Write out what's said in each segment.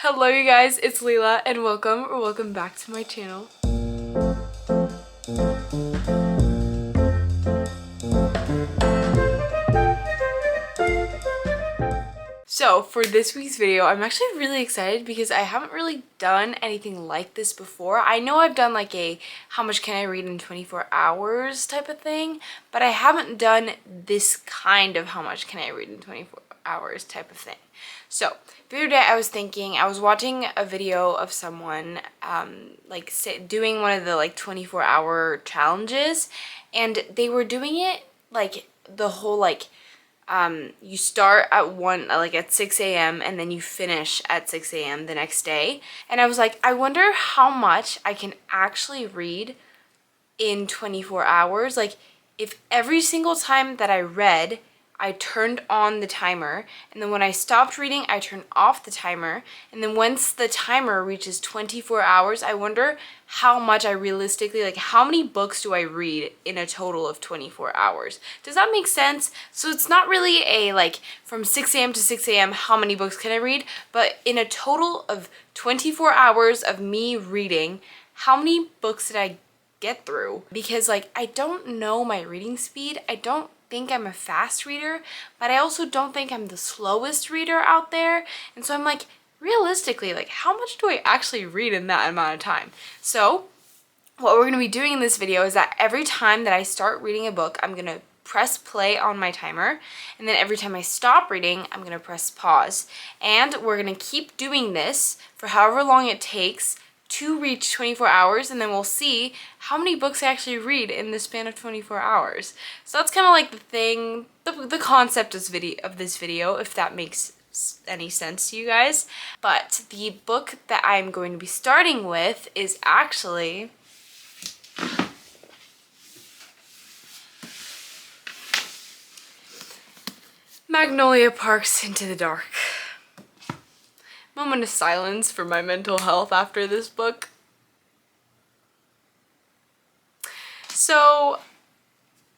Hello you guys, it's Leila and welcome back to my channel. So for this week's video, I'm actually really excited because I haven't really done anything like this before. I know I've done like a how much can I read in 24 hours type of thing, but I haven't done this kind of how much can I read in 24 hours type of thing. So the other day I was watching a video of someone doing one of the like 24-hour challenges, and they were doing it like the whole you start at 6 a.m. and then you finish at 6 a.m. the next day. And I was like, I wonder how much I can actually read in 24 hours. Like, if every single time that I read, I turned on the timer, and then when I stopped reading, I turned off the timer, and then once the timer reaches 24 hours, I wonder how much I realistically, like how many books do I read in a total of 24 hours? Does that make sense? So it's not really a like from 6 a.m. to 6 a.m. how many books can I read, but in a total of 24 hours of me reading, how many books did I get through? Because like I don't know my reading speed. I don't think I'm a fast reader, but I also don't think I'm the slowest reader out there. And so I'm like, realistically, like how much do I actually read in that amount of time? So what we're going to be doing in this video is that every time that I start reading a book, I'm going to press play on my timer, and then every time I stop reading, I'm going to press pause. And we're going to keep doing this for however long it takes to reach 24 hours, and then we'll see how many books I actually read in the span of 24 hours. So that's kind of like the thing, the concept of this video, if that makes any sense to you guys. But the book that I'm going to be starting with is actually Magnolia Parks Into the Dark. Moment of silence for my mental health after this book. So,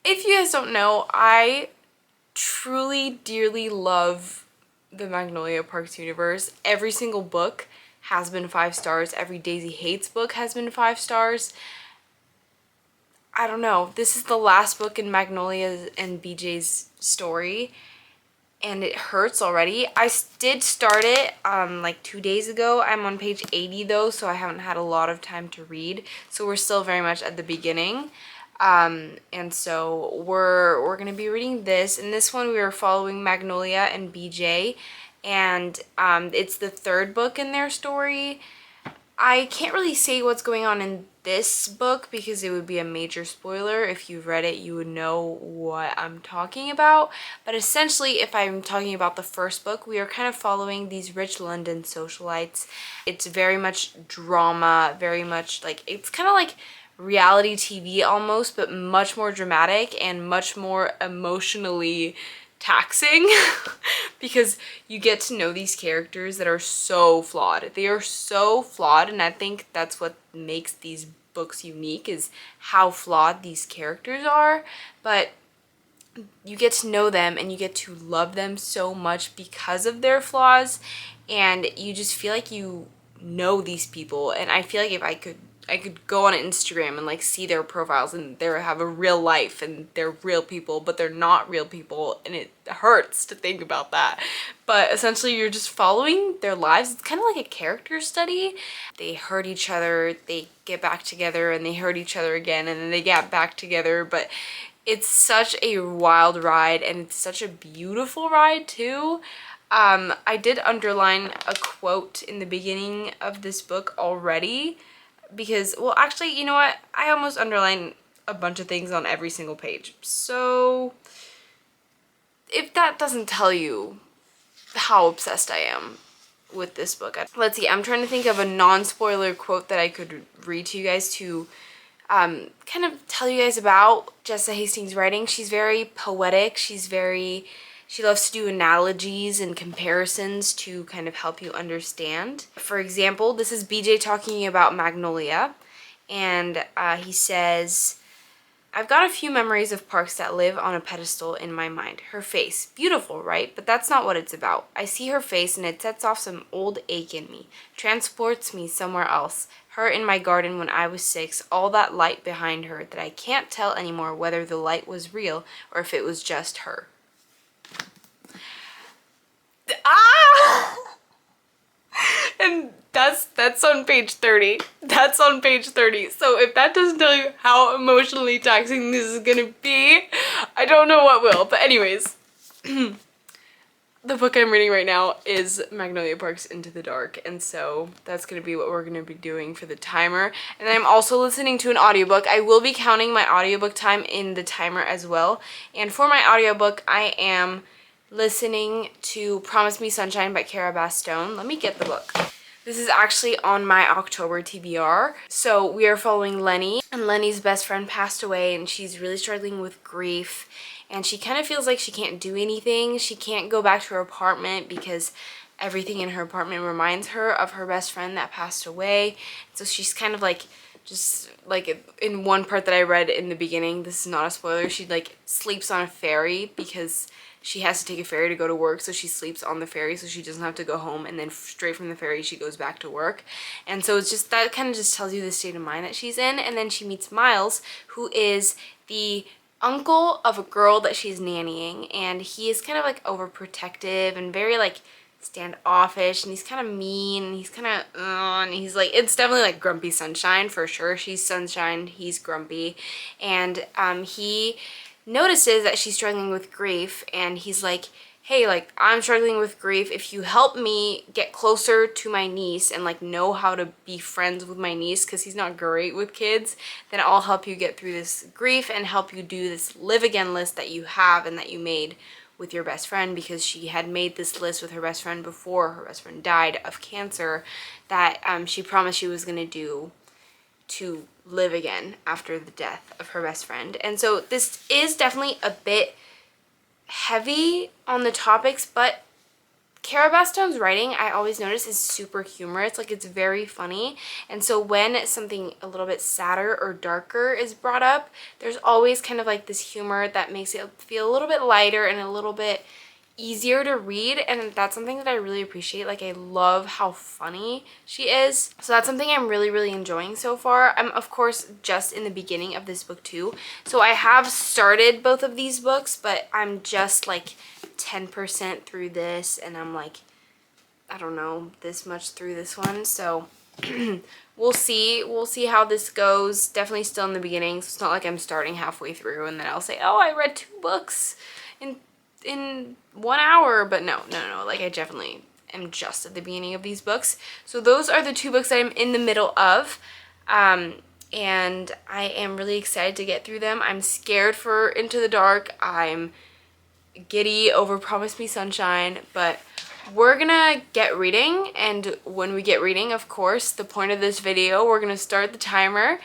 if you guys don't know, I truly, dearly love the Magnolia Parks universe. Every single book has been 5 stars. Every Daisy Hates book has been 5 stars. I don't know. This is the last book in Magnolia and BJ's story, and it hurts already. I did start it like 2 days ago. I'm on page 80 though, so I haven't had a lot of time to read. So we're still very much at the beginning. And so we're gonna be reading this. In this one we are following Magnolia and BJ, and it's the 3rd book in their story. I can't really say what's going on in this book because it would be a major spoiler. If you've read it, you would know what I'm talking about. But essentially, if I'm talking about the 1st book, we are kind of following these rich London socialites. It's very much drama, very much like, it's kind of like reality TV almost, but much more dramatic and much more emotionally taxing because you get to know these characters that are so flawed. They are so flawed, and I think that's what makes these books unique, is how flawed these characters are. But you get to know them and you get to love them so much because of their flaws, and you just feel like you know these people. And I feel like if I could go on Instagram and like see their profiles, and they have a real life and they're real people, but they're not real people, and it hurts to think about that. But essentially you're just following their lives. It's kind of like a character study. They hurt each other, they get back together, and they hurt each other again, and then they get back together. But it's such a wild ride, and it's such a beautiful ride too. I did underline a quote in the beginning of this book already, because, well, actually, you know what? I almost underlined a bunch of things on every single page. So if that doesn't tell you how obsessed I am with this book. Let's see, I'm trying to think of a non-spoiler quote that I could read to you guys to kind of tell you guys about Jessa Hastings' writing. She's very poetic. She loves to do analogies and comparisons to kind of help you understand. For example, this is BJ talking about Magnolia, and he says, I've got a few memories of Parks that live on a pedestal in my mind. Her face. Beautiful, right? But that's not what it's about. I see her face and it sets off some old ache in me. Transports me somewhere else. Her in my garden when I was 6. All that light behind her that I can't tell anymore whether the light was real or if it was just her. Ah! And that's on page 30. That's on page 30. So if that doesn't tell you how emotionally taxing this is gonna be, I don't know what will. But anyways, the book I'm reading right now is Magnolia Parks Into the Dark, and so that's gonna be what we're gonna be doing for the timer. And I'm also listening to an audiobook. I will be counting my audiobook time in the timer as well. And for my audiobook, I am listening to Promise Me Sunshine by Cara Bastone. Let me get the book. This is actually on my October TBR. So we are following Lenny, and Lenny's best friend passed away and she's really struggling with grief, and she kind of feels like she can't do anything. She can't go back to her apartment because everything in her apartment reminds her of her best friend that passed away. So she's kind of like, just like in one part that I read in the beginning, this is not a spoiler, she like sleeps on a ferry because she has to take a ferry to go to work, so she sleeps on the ferry so she doesn't have to go home, and then straight from the ferry she goes back to work. And so it's just, that kind of just tells you the state of mind that she's in. And then she meets Miles, who is the uncle of a girl that she's nannying, and he is kind of like overprotective and very like standoffish, and he's kind of mean, and he's kind of and he's like, it's definitely like Grumpy Sunshine for sure. She's sunshine, he's grumpy. And he notices that she's struggling with grief, and he's like, hey, like, I'm struggling with grief. If you help me get closer to my niece and like know how to be friends with my niece, because he's not great with kids, then I'll help you get through this grief and help you do this live again list that you have and that you made with your best friend, because she had made this list with her best friend before her best friend died of cancer, that she promised she was going to do to live again after the death of her best friend. And so this is definitely a bit heavy on the topics, but Cara Bastone's writing, I always notice, is super humorous. Like, it's very funny. And so when something a little bit sadder or darker is brought up, there's always kind of like this humor that makes it feel a little bit lighter and a little bit easier to read, and that's something that I really appreciate. Like, I love how funny she is. So that's something I'm really, really enjoying so far. I'm, of course, just in the beginning of this book too. So I have started both of these books, but I'm just like 10% through this, and I'm like, I don't know, this much through this one. So we'll see how this goes. Definitely still in the beginning, so it's not like I'm starting halfway through and then I'll say, oh, I read 2 books in 1 hour. But no, like, I definitely am just at the beginning of these books. So those are the 2 books that I'm in the middle of, and I am really excited to get through them. I'm scared for Into the Dark. I'm giddy over Promise Me Sunshine, but we're gonna get reading. And when we get reading, of course, the point of this video, we're gonna start the timer,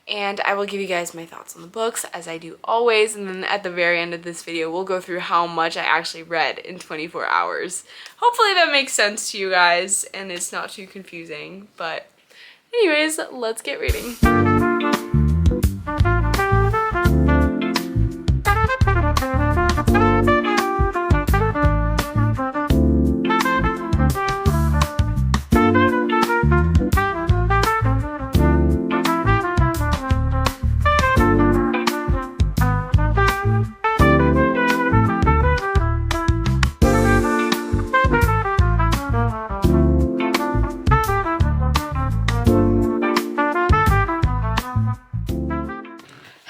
and I will give you guys my thoughts on the books, as I do always. And then at the very end of this video, we'll go through how much I actually read in 24 hours. Hopefully that makes sense to you guys and it's not too confusing. But anyways, let's get reading.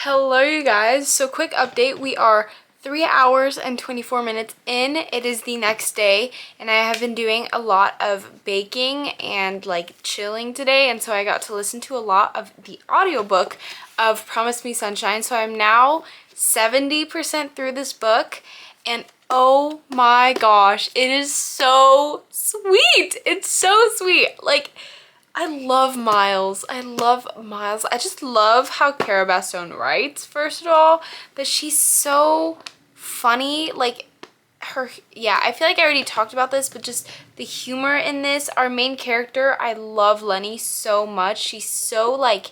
Hello you guys, so quick update, we are 3 hours and 24 minutes in. It is the next day, and I have been doing a lot of baking and like chilling today, and so I got to listen to a lot of the audiobook of Promise Me Sunshine. So I'm now 70% through this book, and oh my gosh, it is so sweet. It's so sweet. Like, I love Miles. I love Miles. I just love how Cara Bastone writes, first of all, that she's so funny. Like, her, yeah, I feel like I already talked about this, but just the humor in this. Our main character, I love Lenny so much. She's so, like,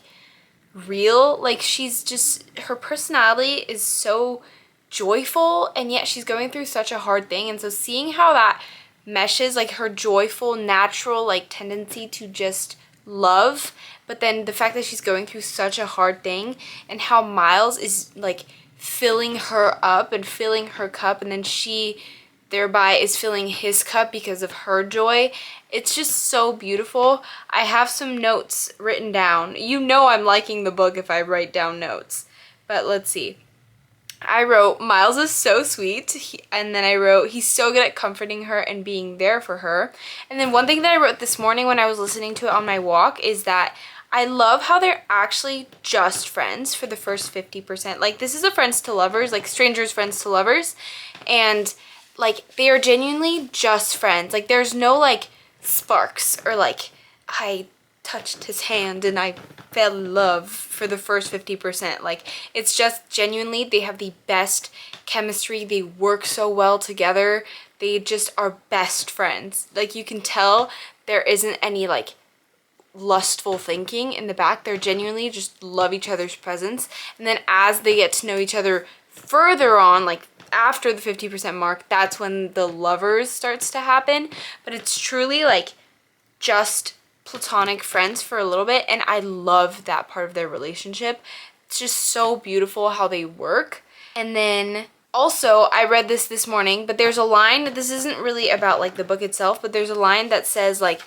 real. Like she's just, her personality is so joyful, and yet she's going through such a hard thing. And so seeing how that meshes, like her joyful, natural like tendency to just love, but then the fact that she's going through such a hard thing, and how Miles is like filling her up and filling her cup, and then she thereby is filling his cup because of her joy. It's just so beautiful. I have some notes written down. You know I'm liking the book if I write down notes. But let's see. I wrote, Miles is so sweet. And then I wrote, he's so good at comforting her and being there for her. And then one thing that I wrote this morning when I was listening to it on my walk is that I love how they're actually just friends for the first 50%. Like, this is a friends to lovers, like strangers friends to lovers. And like, they are genuinely just friends. Like, there's no like sparks or like I touched his hand and I fell in love for the first 50%. Like, it's just genuinely, they have the best chemistry. They work so well together. They just are best friends. Like, you can tell there isn't any like lustful thinking in the back. They're genuinely just love each other's presence. And then as they get to know each other further on, like after the 50% mark, that's when the lovers starts to happen. But it's truly like just platonic friends for a little bit, and I love that part of their relationship. It's just so beautiful how they work. And then also, I read this morning, but there's a line, this isn't really about like the book itself, but there's a line that says like,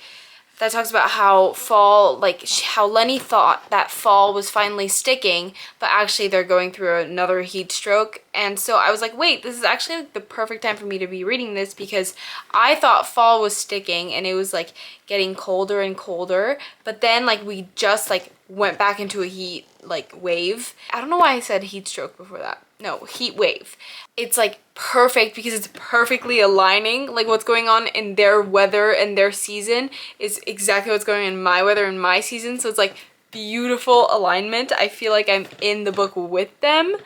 that talks about how fall, like how Lenny thought that fall was finally sticking, but actually they're going through another heat stroke. And so I was like, wait, this is actually like the perfect time for me to be reading this, because I thought fall was sticking and it was like getting colder and colder, but then like we just like went back into a heat like wave. I don't know why I said heat stroke before that. No, heat wave. It's like perfect because it's perfectly aligning. Like what's going on in their weather and their season is exactly what's going on in my weather and my season. So it's like beautiful alignment. I feel like I'm in the book with them.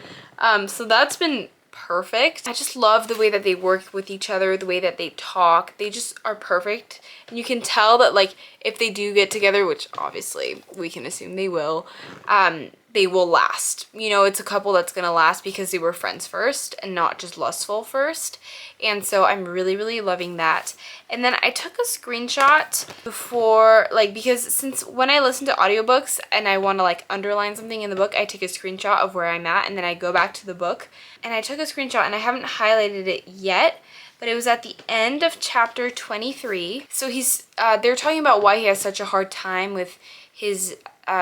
So that's been perfect. I just love the way that they work with each other, the way that they talk. They just are perfect. And you can tell that like if they do get together, which obviously we can assume they will last. You know, it's a couple that's gonna last because they were friends first and not just lustful first. And so I'm really, really loving that. And then I took a screenshot before, like, because since when I listen to audiobooks and I want to like underline something in the book, I take a screenshot of where I'm at and then I go back to the book. And I took a screenshot and I haven't highlighted it yet, but it was at the end of chapter 23. So they're talking about why he has such a hard time with his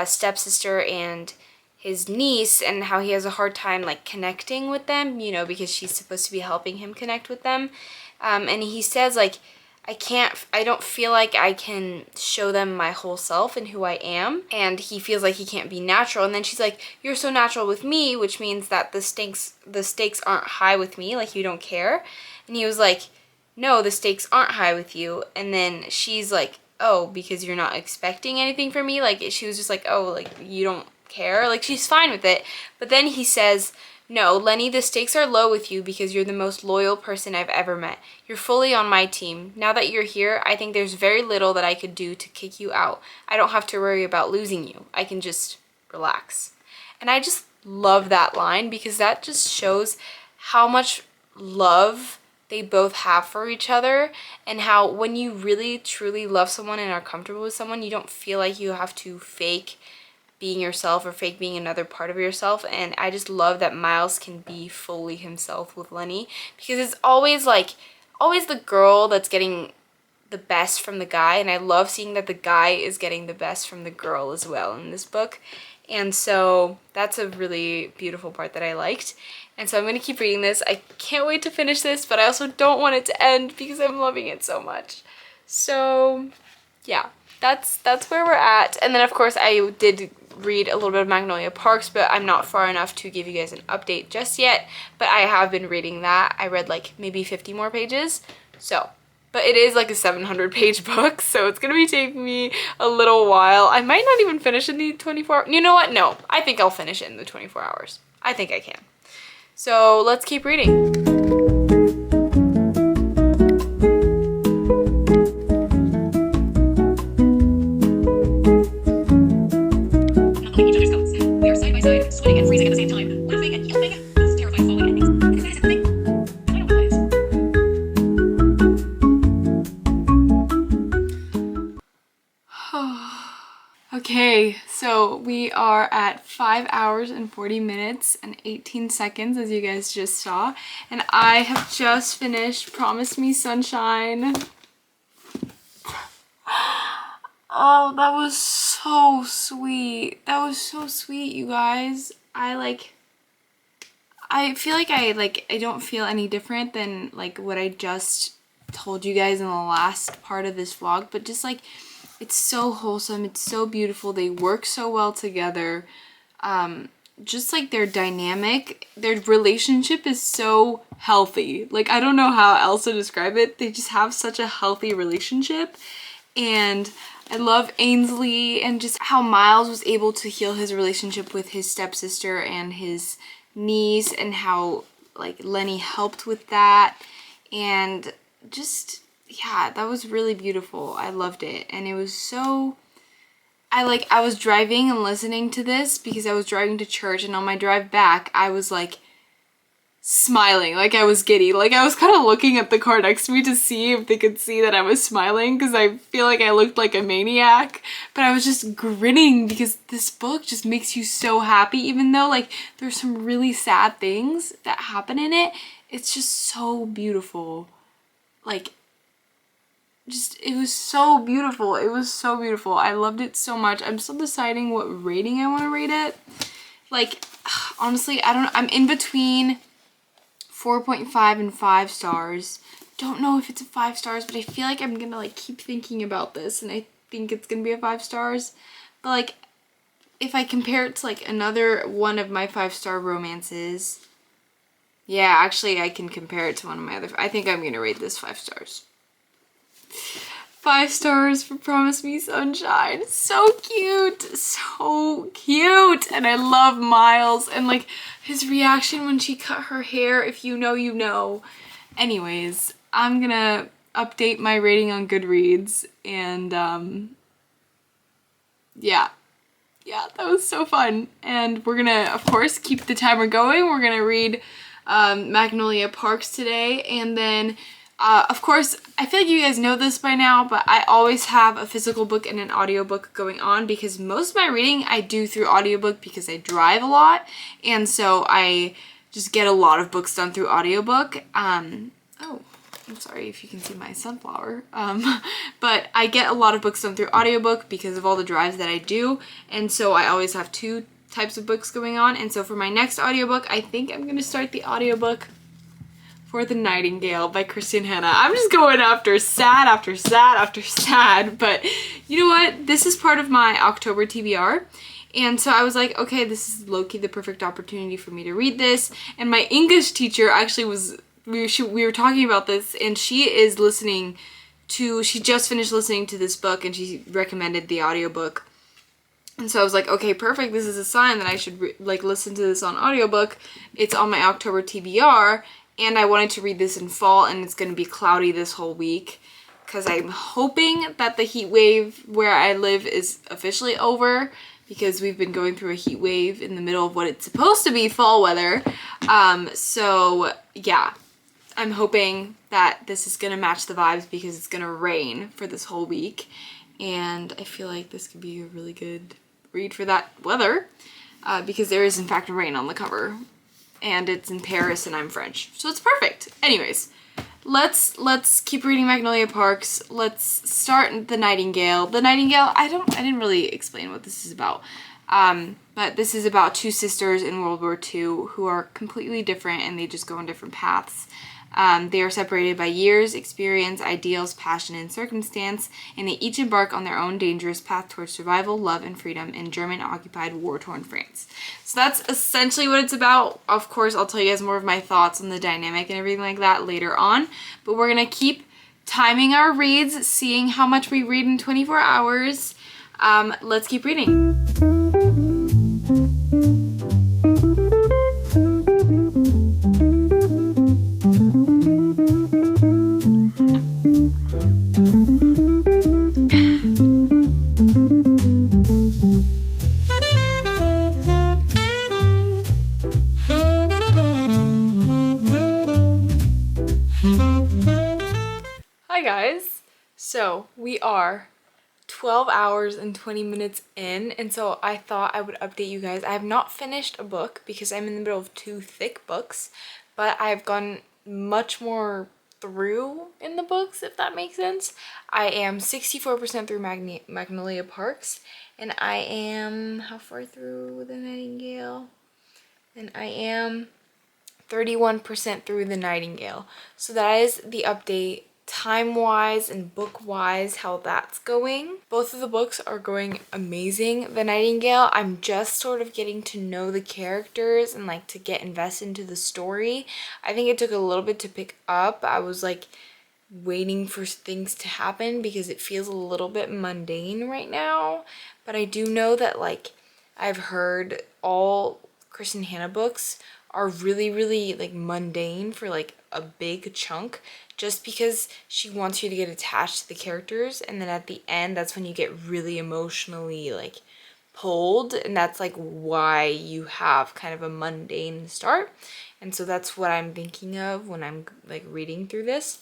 stepsister and his niece, and how he has a hard time like connecting with them, you know, because she's supposed to be helping him connect with them. And he says like, I don't feel like I can show them my whole self and who I am. And he feels like he can't be natural. And then she's like, you're so natural with me, which means that the stakes aren't high with me, like you don't care. And he was like, no, the stakes aren't high with you. And then she's like, oh, because you're not expecting anything from me. Like she was just like, oh, like you don't care. Like she's fine with it. But then he says, no, Lenny, the stakes are low with you because you're the most loyal person I've ever met. You're fully on my team. Now that you're here, I think there's very little that I could do to kick you out. I don't have to worry about losing you. I can just relax. And I just love that line because that just shows how much love they both have for each other, and how when you really truly love someone and are comfortable with someone, you don't feel like you have to fake being yourself or fake being another part of yourself. And I just love that Miles can be fully himself with Lenny, because it's always the girl that's getting the best from the guy, and I love seeing that the guy is getting the best from the girl as well in this book. And so that's a really beautiful part that I liked. And so I'm going to keep reading this. I can't wait to finish this, but I also don't want it to end because I'm loving it so much. So yeah, that's where we're at. And then of course I did read a little bit of Magnolia Parks, but I'm not far enough to give you guys an update just yet. But I have been reading that. I read like maybe 50 more pages. So, but it is like a 700-page book, so it's gonna be taking me a little while. I might not even finish in the 24 hours. You know what? No, I think I'll finish it in the 24 hours. I think I can. So let's keep reading. Okay, so we are at 5 hours and 40 minutes and 18 seconds, as you guys just saw. And I have just finished Promise Me Sunshine. Oh, that was so sweet. That was so sweet, you guys. I feel like I don't feel any different than like what I just told you guys in the last part of this vlog, but just like it's so wholesome, it's so beautiful, they work so well together. Just like their dynamic, their relationship is so healthy. Like I don't know how else to describe it. They just have such a healthy relationship. And I love Ainsley and just how Miles was able to heal his relationship with his stepsister and his niece, and how like Lenny helped with that. And just, yeah, that was really beautiful. I loved it. And it was so, I was driving and listening to this because I was driving to church, and on my drive back I was like smiling, like I was giddy. Like I was kind of looking at the car next to me to see if they could see that I was smiling, because I feel like I looked like a maniac, but I was just grinning because this book just makes you so happy. Even though like there's some really sad things that happen in it, it's just so beautiful. Like just, it was so beautiful. It was so beautiful. I loved it so much. I'm still deciding what rating I want to rate it. Like honestly, I don't know. I'm in between 4.5 and 5 stars. Don't know if it's a 5 stars, but I feel like I'm gonna like keep thinking about this, and I think it's gonna be a 5 stars. But like if I compare it to like another one of my 5-star romances, yeah, actually I can compare it to one of my other, I think I'm gonna rate this 5 stars. 5 stars for Promise Me Sunshine. So cute, so cute. And I love Miles and like his reaction when she cut her hair. If you know, you know. Anyways, I'm gonna update my rating on Goodreads, and yeah, that was so fun. And we're gonna, of course, keep the timer going. We're gonna read Magnolia Parks today, and then of course, I feel like you guys know this by now, but I always have a physical book and an audiobook going on, because most of my reading I do through audiobook because I drive a lot, and so I just get a lot of books done through audiobook. Oh, I'm sorry if you can see my sunflower. But I get a lot of books done through audiobook because of all the drives that I do, and so I always have 2 types of books going on. And so for my next audiobook, I think I'm gonna start the audiobook for The Nightingale by Christian Hanna. I'm just going after sad after sad after sad, but you know what? This is part of my October TBR, and so I was like, okay, this is low-key the perfect opportunity for me to read this. And my English teacher actually was, we were talking about this, and she is listening to, she just finished listening to this book, and she recommended the audiobook. And so I was like, okay, perfect. This is a sign that I should like listen to this on audiobook. It's on my October TBR. And I wanted to read this in fall, and it's going to be cloudy this whole week because I'm hoping that the heat wave where I live is officially over, because we've been going through a heat wave in the middle of what it's supposed to be fall weather. So yeah, I'm hoping that this is going to match the vibes, because it's going to rain for this whole week. And I feel like this could be a really good read for that weather, because there is in fact rain on the cover. And it's in Paris and I'm French, so it's perfect. Anyways, let's keep reading Magnolia Parks. Let's start The Nightingale. The Nightingale, I didn't really explain what this is about. But this is about 2 sisters in World War II who are completely different, and they just go on different paths. They are separated by years, experience, ideals, passion, and circumstance, and they each embark on their own dangerous path towards survival, love, and freedom in German-occupied, war-torn France. So that's essentially what it's about. Of course, I'll tell you guys more of my thoughts on the dynamic and everything like that later on, but we're gonna keep timing our reads, seeing how much we read in 24 hours. Let's keep reading. Hi guys, so we are 12 hours and 20 minutes in, and so I thought I would update you guys. I have not finished a book because I'm in the middle of 2 thick books, but I've gone much more through in the books, if that makes sense. I am 64% through Magnolia Parks, and I am how far through The Nightingale? And I am 31% through The Nightingale. So that is the update time-wise and book-wise, how that's going. Both of the books are going amazing. The Nightingale, I'm just sort of getting to know the characters and like to get invested into the story. I think it took a little bit to pick up. I was like waiting for things to happen because it feels a little bit mundane right now. But I do know that like I've heard all Kristen Hanna books are really like mundane for like a big chunk, just because she wants you to get attached to the characters, and then at the end that's when you get really emotionally like pulled, and that's like why you have kind of a mundane start. And so that's what I'm thinking of when I'm like reading through this.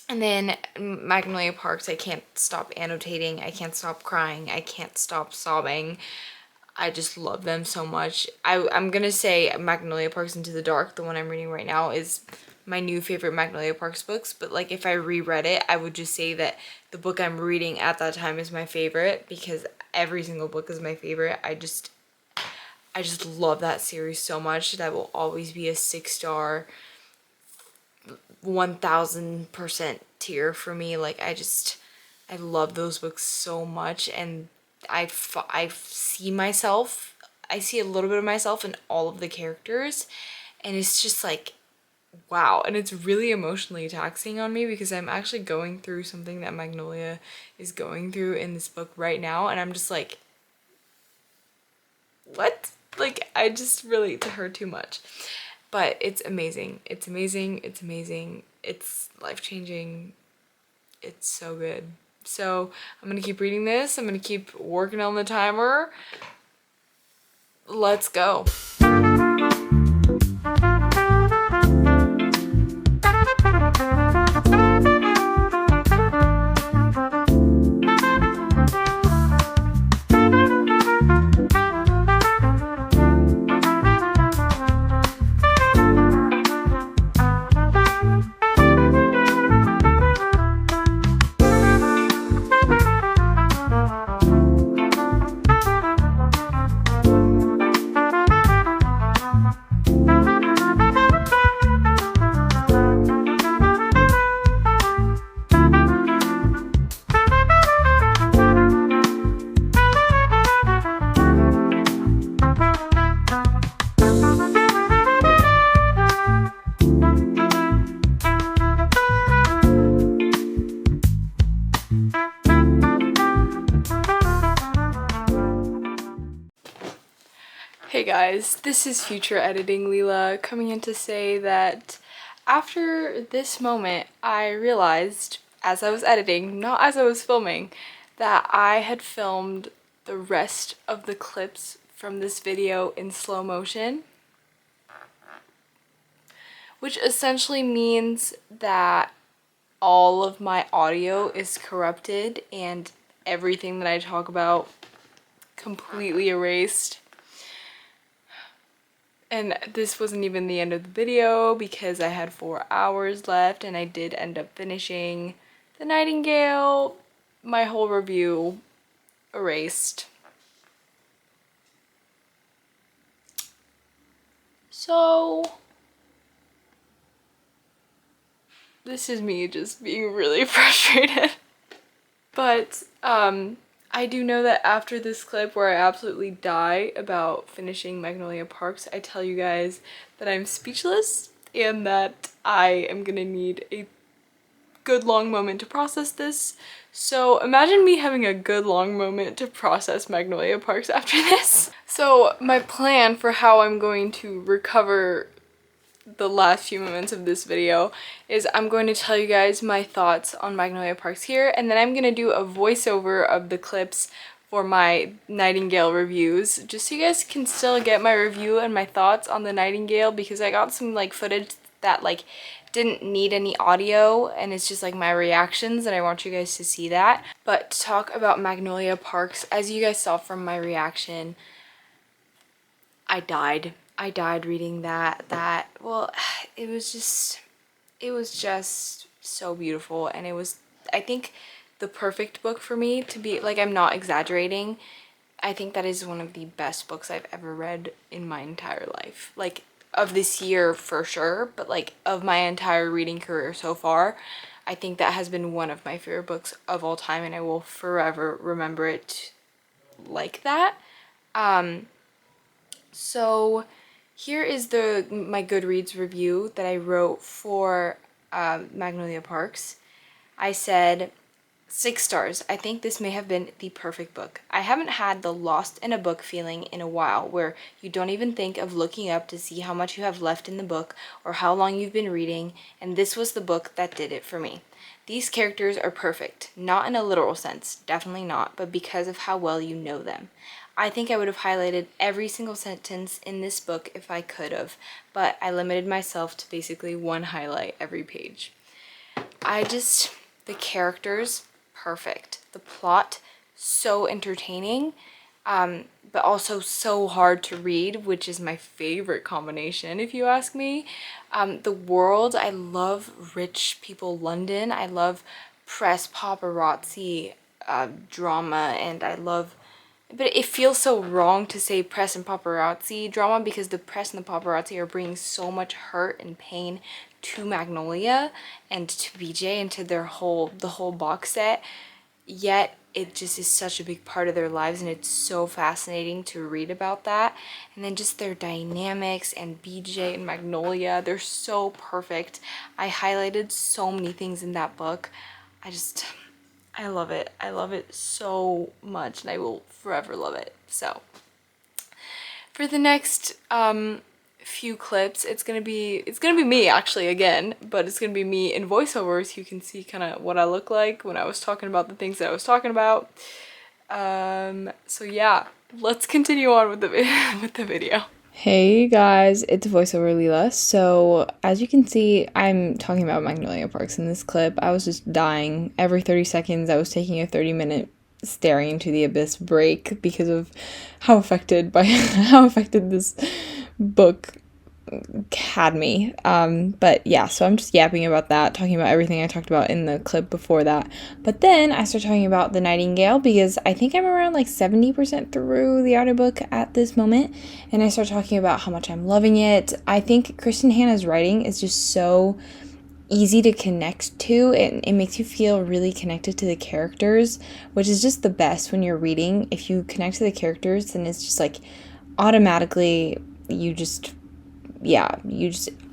And then Magnolia Parks, I can't stop annotating, I can't stop crying, I can't stop sobbing. I just love them so much. I'm gonna say Magnolia Parks Into the Dark, the one I'm reading right now, is my new favorite Magnolia Parks books. But like if I reread it, I would just say that the book I'm reading at that time is my favorite, because every single book is my favorite. I just love that series so much. That will always be a 6-star, 1000% tier for me. Like I love those books so much, and I see myself, I see a little bit of myself in all of the characters, and it's just like, wow. And it's really emotionally taxing on me because I'm actually going through something that Magnolia is going through in this book right now, and I'm just like, what? Like, I just relate to her too much. But it's amazing. It's amazing. It's amazing. It's life-changing. It's so good. So I'm gonna keep reading this. I'm gonna keep working on the timer. Let's go. Hey guys, this is Future Editing Leela coming in to say that after this moment I realized as I was editing, not as I was filming, that I had filmed the rest of the clips from this video in slow motion, which essentially means that all of my audio is corrupted and everything that I talk about completely erased. And this wasn't even the end of the video because I had 4 hours left, and I did end up finishing The Nightingale. My whole review erased. So this is me just being really frustrated. But I do know that after this clip where I absolutely die about finishing Magnolia Parks, I tell you guys that I'm speechless and that I am gonna need a good long moment to process this. So imagine me having a good long moment to process Magnolia Parks after this. So my plan for how I'm going to recover the last few moments of this video is I'm going to tell you guys my thoughts on Magnolia Parks here, and then I'm going to do a voiceover of the clips for my Nightingale reviews, just so you guys can still get my review and my thoughts on the Nightingale, because I got some like footage that like didn't need any audio, and it's just like my reactions, and I want you guys to see that. But to talk about Magnolia Parks, as you guys saw from my reaction, I died. I died reading that. Well, it was just so beautiful, and it was, I think, the perfect book for me to be, like, I'm not exaggerating. I think that is one of the best books I've ever read in my entire life. Like, of this year for sure, but like of my entire reading career so far, I think that has been one of my favorite books of all time, and I will forever remember it like that. So here is my Goodreads review that I wrote for Magnolia Parks. I said, 6 stars. I think this may have been the perfect book. I haven't had the lost in a book feeling in a while, where you don't even think of looking up to see how much you have left in the book or how long you've been reading, and this was the book that did it for me. These characters are perfect, not in a literal sense, definitely not, but because of how well you know them. I think I would have highlighted every single sentence in this book if I could have, but I limited myself to basically one highlight every page. The characters, perfect. The plot, so entertaining, but also so hard to read, which is my favorite combination, if you ask me. The world, I love rich people London. I love press paparazzi drama, and but it feels so wrong to say press and paparazzi drama, because the press and the paparazzi are bringing so much hurt and pain to Magnolia and to BJ and to the whole box set, yet it just is such a big part of their lives, and it's so fascinating to read about that. And then just their dynamics, and BJ and Magnolia, they're so perfect. I highlighted so many things in that book. I love it. I love it so much, and I will forever love it. So for the next few clips, it's gonna be me actually again, but it's gonna be me in voiceovers. You can see kind of what I look like when I was talking about the things that I was talking about. So yeah, let's continue on with the with the video. Hey guys, it's voiceover Leela. So as you can see, I'm talking about Magnolia Parks in this clip. I was just dying. Every 30 seconds I was taking a 30-minute staring into the abyss break because of how affected this book had me. But yeah, so I'm just yapping about that, talking about everything I talked about in the clip before that. But then I start talking about The Nightingale, because I think I'm around like 70% through the audiobook at this moment, and I start talking about how much I'm loving it. I think Kristen Hanna's writing is just so easy to connect to, and it makes you feel really connected to the characters, which is just the best when you're reading. If you connect to the characters, then it's just like automatically you just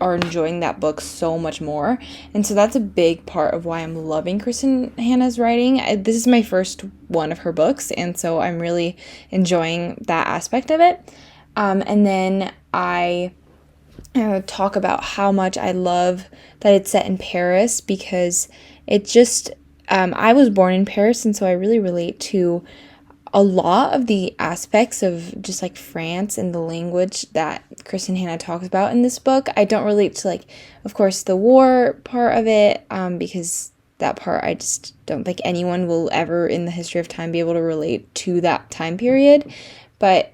are enjoying that book so much more. And so that's a big part of why I'm loving Kristen Hanna's writing. This is my first one of her books, and so I'm really enjoying that aspect of it. And then I talk about how much I love that it's set in Paris, because it just, I was born in Paris, and so I really relate to a lot of the aspects of just like France and the language that Kristen Hanna talks about in this book. I don't relate to, like, of course, the war part of it, because that part I just don't think anyone will ever in the history of time be able to relate to that time period. But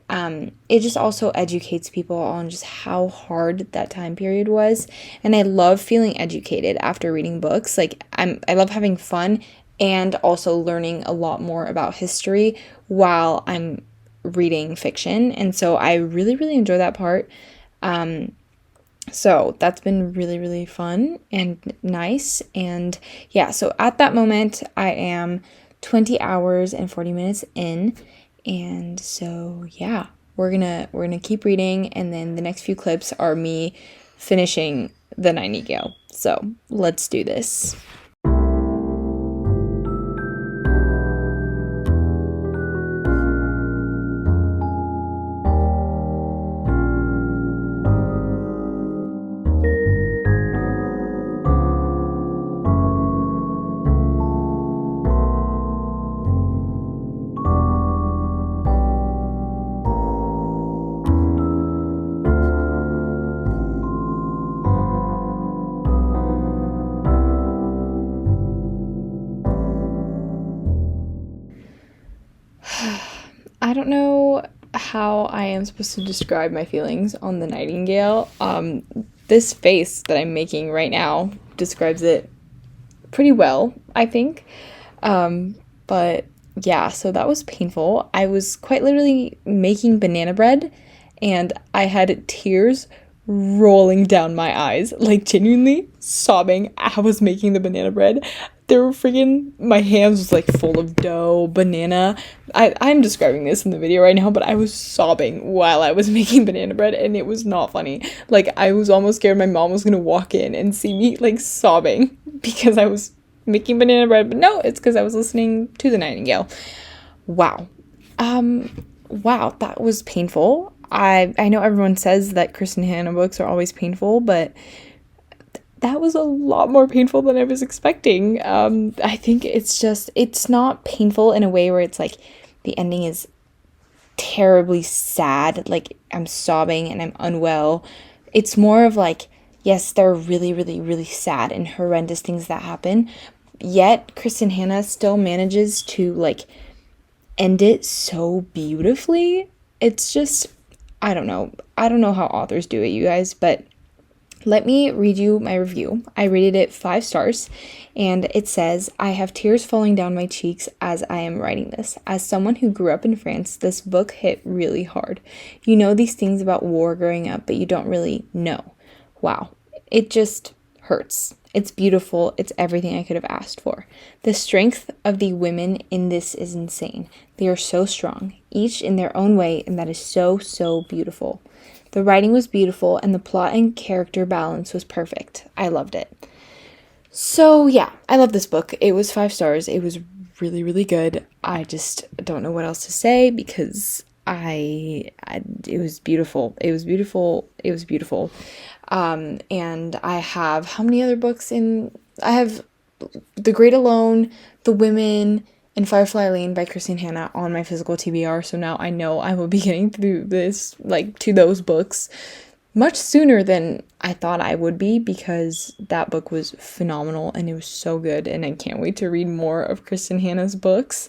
it just also educates people on just how hard that time period was. And I love feeling educated after reading books. Like, I love having fun and also learning a lot more about history while I'm reading fiction. And so I really, really enjoy that part. So that's been really, really fun and nice. And yeah, so at that moment, I am 20 hours and 40 minutes in. And so yeah, we're gonna keep reading, and then the next few clips are me finishing The Nightingale. So let's do this. I don't know how I am supposed to describe my feelings on The Nightingale. This face that I'm making right now describes it pretty well, I think. But yeah, so that was painful. I was quite literally making banana bread and I had tears rolling down my eyes, like genuinely sobbing. I was making the banana bread. There were freaking, my hands was like full of dough, banana. I'm describing this in the video right now, but I was sobbing while I was making banana bread and it was not funny. Like I was almost scared my mom was gonna walk in and see me like sobbing because I was making banana bread, but no, it's because I was listening to The Nightingale. Wow. Wow, that was painful. I know everyone says that Kristen Hanna books are always painful, but that was a lot more painful than I was expecting. I think it's not painful in a way where it's like the ending is terribly sad, like I'm sobbing and I'm unwell. It's more of like, yes, there are really, really, really sad and horrendous things that happen, yet Kristen Hanna still manages to like end it so beautifully. It's just, I don't know. I don't know how authors do it, you guys, but let me read you my review. I rated it 5 stars, and it says, I have tears falling down my cheeks as I am writing this. As someone who grew up in France, this book hit really hard. You know these things about war growing up, but you don't really know. Wow. It just hurts. It's beautiful. It's everything I could have asked for. The strength of the women in this is insane. They are so strong, each in their own way, and that is so, so beautiful. The writing was beautiful, and the plot and character balance was perfect. I loved it. So, yeah, I love this book. It was 5 stars. It was really, really good. I just don't know what else to say because it was beautiful. It was beautiful. It was beautiful. And I have, how many other books I have The Great Alone, The Women, and Firefly Lane by Kristen Hanna on my physical TBR, so now I know I will be getting through this, like, to those books much sooner than I thought I would be because that book was phenomenal and it was so good, and I can't wait to read more of Kristen Hanna's books.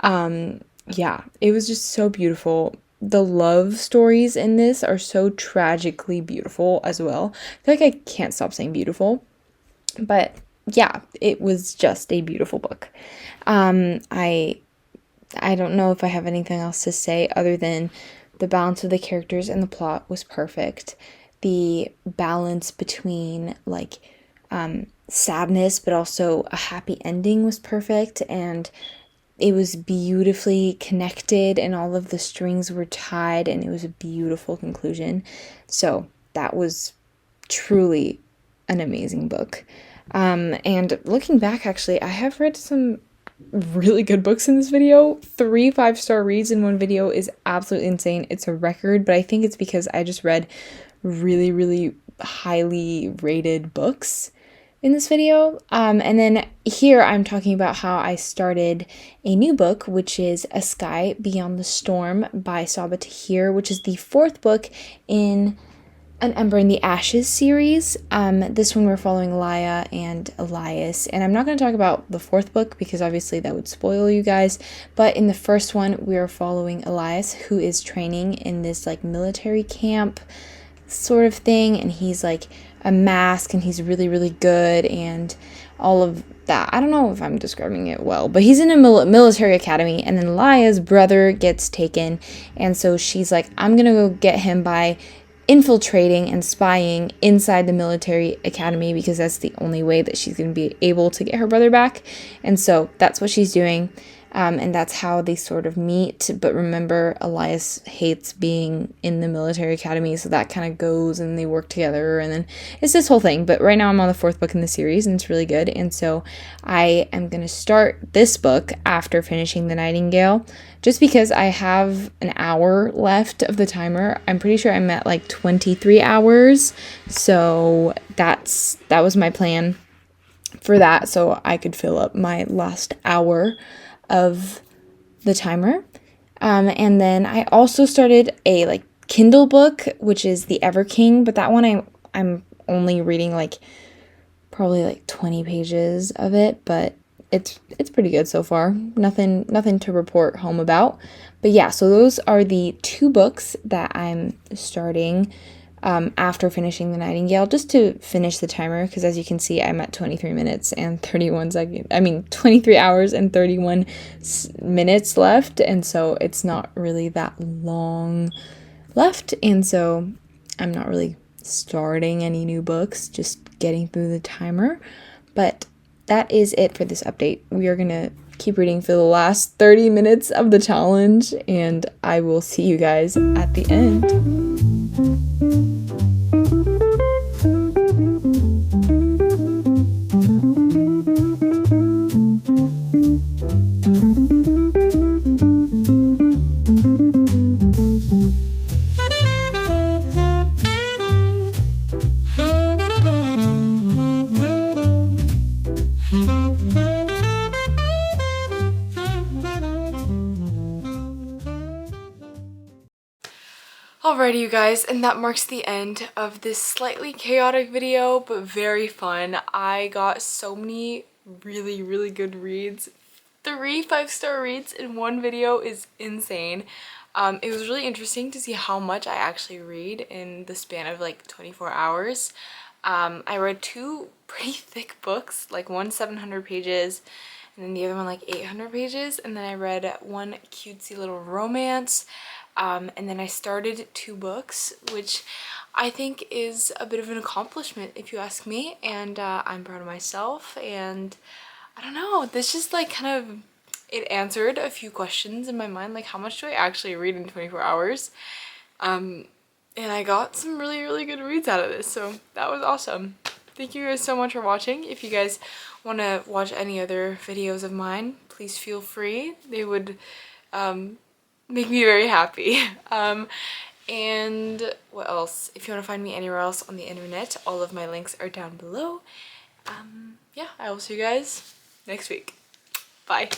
Yeah, it was just so beautiful. The love stories in this are so tragically beautiful as well. I feel like I can't stop saying beautiful, but yeah, it was just a beautiful book. I don't know if I have anything else to say other than the balance of the characters and the plot was perfect. The balance between like sadness but also a happy ending was perfect, and it was beautifully connected and all of the strings were tied and it was a beautiful conclusion. So that was truly an amazing book. And looking back, actually, I have read some really good books in this video. 3 5-star reads in one video is absolutely insane. It's a record, but I think it's because I just read really, really highly rated books in this video. And then here I'm talking about how I started a new book, which is A Sky Beyond the Storm by Sabaa Tahir, which is the 4th book in An Ember in the Ashes series. This one we're following Laia and Elias, and I'm not going to talk about the 4th book because obviously that would spoil you guys, but in the first one we are following Elias, who is training in this like military camp sort of thing, and he's like a mask and he's really, really good and all of that. I don't know if I'm describing it well, but he's in a military academy, and then Laia's brother gets taken, and so she's like, I'm gonna go get him by infiltrating and spying inside the military academy because that's the only way that she's going to be able to get her brother back. And so that's what she's doing. And that's how they sort of meet. But remember, Elias hates being in the military academy, so that kind of goes and they work together. And then it's this whole thing. But right now I'm on the 4th book in the series and it's really good. And so I am going to start this book after finishing The Nightingale, just because I have an hour left of the timer. I'm pretty sure I'm at like 23 hours. So that was my plan for that, so I could fill up my last hour of the timer. And then I also started a like Kindle book, which is The Ever King, but that one I'm only reading like probably like 20 pages of it, but it's pretty good so far. Nothing to report home about. But yeah, so those are the 2 books that I'm starting after finishing The Nightingale, just to finish the timer, because as you can see, I'm at 23 minutes and 31 seconds. I mean, 23 hours and 31 minutes left, and so it's not really that long left, and so I'm not really starting any new books, just getting through the timer. But that is it for this update. We are gonna keep reading for the last 30 minutes of the challenge, and I will see you guys at the end. Alrighty, you guys, and that marks the end of this slightly chaotic video, but very fun. I got so many really good reads. 3 5-star reads in one video is insane. It was really interesting to see how much I actually read in the span of like 24 hours. I read 2 pretty thick books, like one 700 pages and then the other one like 800 pages, and then I read one cutesy little romance. And then I started 2 books, which I think is a bit of an accomplishment if you ask me, and I'm proud of myself. And I don't know, this just like kind of, it answered a few questions in my mind, like how much do I actually read in 24 hours? And I got some really good reads out of this, so that was awesome. Thank you guys so much for watching. If you guys want to watch any other videos of mine, please feel free. They would make me very happy. And what else? If you want to find me anywhere else on the internet, all of my links are down below. Yeah, I will see you guys next week. Bye.